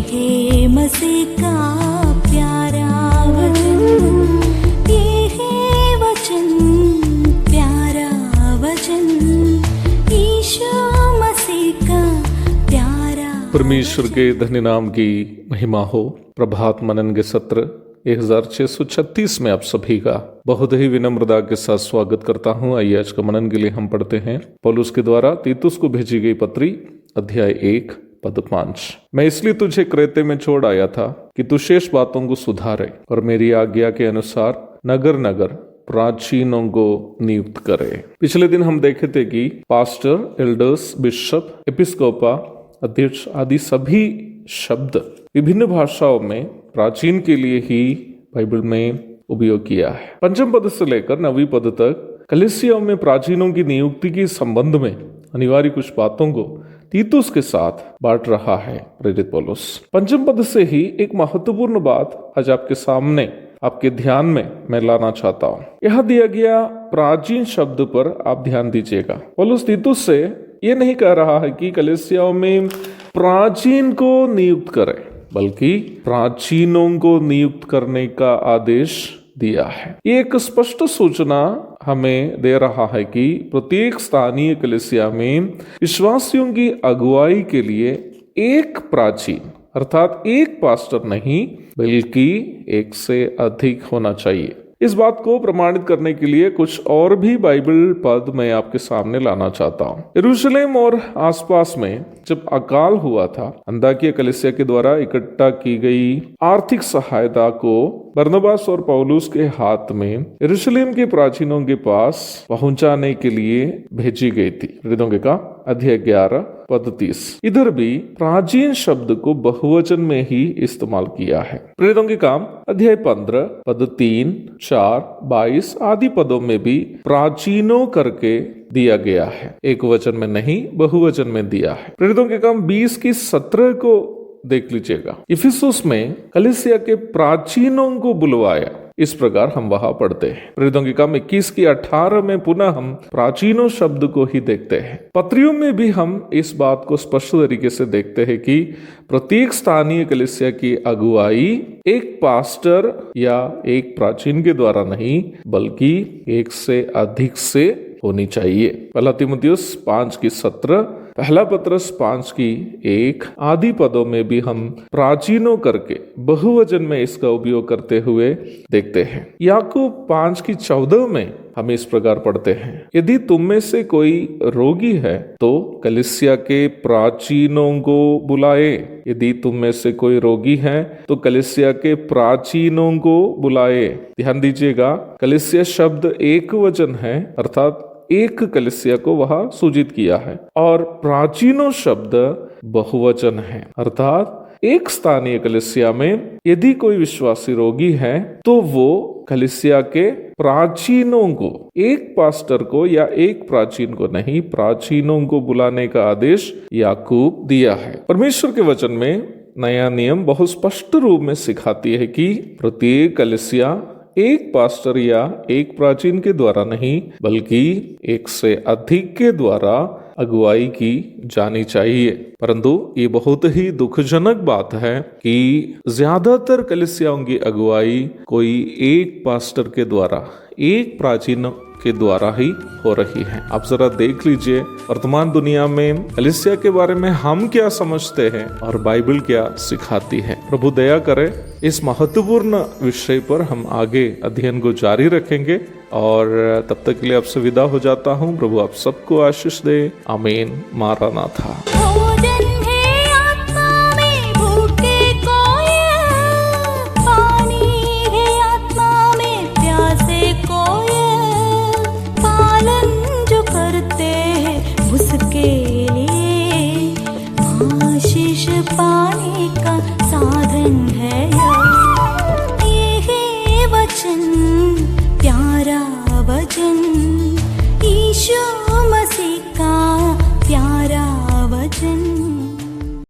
है मसीह का प्यारा वचन, ये है वचन, प्यारा वचन, यीशु मसीह का प्यारा। परमेश्वर के धन्य नाम की महिमा हो। प्रभात मनन के सत्र 1636 में आप सभी का बहुत ही विनम्रता के साथ स्वागत करता हूं। आइए आज का मनन के लिए हम पढ़ते हैं पौलुस के द्वारा तीतुस को भेजी गई पत्री अध्याय 1 पद 5। मैं इसलिए तुझे क्रेते में छोड़ आया था कि तू शेष बातों को सुधारे और मेरी आज्ञा के अनुसार नगर नगर प्राचीनों को नियुक्त करे। पिछले दिन हम देखे थे कि पास्टर, एल्डर्स, बिशप, एपिस्कोपा, अध्यक्ष आदि सभी शब्द विभिन्न भाषाओं में प्राचीन के लिए ही बाइबल में उपयोग किया है। पंचम पद से लेकर 9वीं पद तक कलीसियाओं में प्राचीनों की नियुक्ति के संबंध में अनिवार्य कुछ बातों को तीतुस के साथ बांट रहा है प्रेरित पौलुस। पंचम पद से ही एक महत्वपूर्ण बात आज आपके सामने, आपके ध्यान में मैं लाना चाहता हूँ। यह दिया गया प्राचीन शब्द पर आप ध्यान दीजिएगा। पौलुस तीतुस से ये नहीं कह रहा है कि कलीसियाओं में प्राचीन को नियुक्त करे, बल्कि प्राचीनों को नियुक्त करने का आदेश दिया है। ये एक स्पष्ट सूचना हमें दे रहा है कि प्रत्येक स्थानीय कलीसिया में विश्वासियों की अगुवाई के लिए एक प्राचीन अर्थात एक पास्टर नहीं बल्कि एक से अधिक होना चाहिए। इस बात को प्रमाणित करने के लिए कुछ और भी बाइबल पद मैं आपके सामने लाना चाहता हूँ। यरूशलेम और आसपास में जब अकाल हुआ था, अंताकिया कलीसिया के द्वारा इकट्ठा की गई आर्थिक सहायता को बरनबास और पौलुस के हाथ में यरूशलेम के प्राचीनों के पास पहुंचाने के लिए भेजी गई थी। प्रेरितों के काम अध्याय 11 पद 30। इधर भी प्राचीन शब्द को बहुवचन में ही इस्तेमाल किया है। प्रेरितों के काम अध्याय 15 पद 3, 4, 22 आदि पदों में भी प्राचीनों करके दिया गया है। एक वचन में नहीं, बहुवचन में दिया है। प्रेरितों के काम 20 की 17 को देख लीजिएगा। इफिसुस में कलीसिया के प्राचीनों को बुलवाया, इस प्रकार हम वहां पढ़ते हैं। प्रेरितों के काम 21 की 18 में पुनः हम प्राचीनों शब्द को ही देखते हैं। पत्रियों में भी हम इस बात को स्पष्ट तरीके से देखते हैं कि प्रत्येक स्थानीय कलीसिया की अगुवाई एक पास्टर या एक प्राचीन के द्वारा नहीं बल्कि एक से अधिक से होनी चाहिए। पहला तीमुथियुस 5 की 17, पहला पत्रस 5 की 1 आदि पदों में भी हम प्राचीनों करके बहुवचन में इसका उपयोग करते हुए देखते हैं। याकूब 5 की 14 में हम इस प्रकार पढ़ते हैं, यदि तुम में से कोई रोगी है तो कलीसिया के प्राचीनों को बुलाए। यदि तुम में से कोई रोगी है तो कलीसिया के प्राचीनों को बुलाए। ध्यान दीजिएगा, कलीसिया शब्द एक वचन है अर्थात एक कलीसिया को वहां सूचित किया है, और प्राचीनों शब्द बहुवचन है अर्थात एक स्थानीय कलीसिया में यदि कोई विश्वासी रोगी है तो वो कलीसिया के प्राचीनों को, एक पास्टर को या एक प्राचीन को नहीं, प्राचीनों को बुलाने का आदेश याकूब दिया है। परमेश्वर के वचन में नया नियम बहुत स्पष्ट रूप में सिखाती है कि प्रत्येक कलीसिया एक पास्टर या एक प्राचीन के द्वारा नहीं बल्कि एक से अधिक के द्वारा अगुवाई की जानी चाहिए। परंतु ये बहुत ही दुखजनक बात है कि ज्यादातर कलीसियाओं की अगुवाई कोई एक पास्टर के द्वारा, एक प्राचीन के द्वारा ही हो रही है। आप जरा देख लीजिए वर्तमान दुनिया में कलीसिया के बारे में हम क्या समझते हैं और बाइबल क्या सिखाती है। प्रभु दया करे, इस महत्वपूर्ण विषय पर हम आगे अध्ययन को जारी रखेंगे और तब तक के लिए आपसे विदा हो जाता हूँ। प्रभु आप सबको आशीष दे। आमीन। मारानाथा। पाने का साधन है ये है वचन, प्यारा वचन, यीशु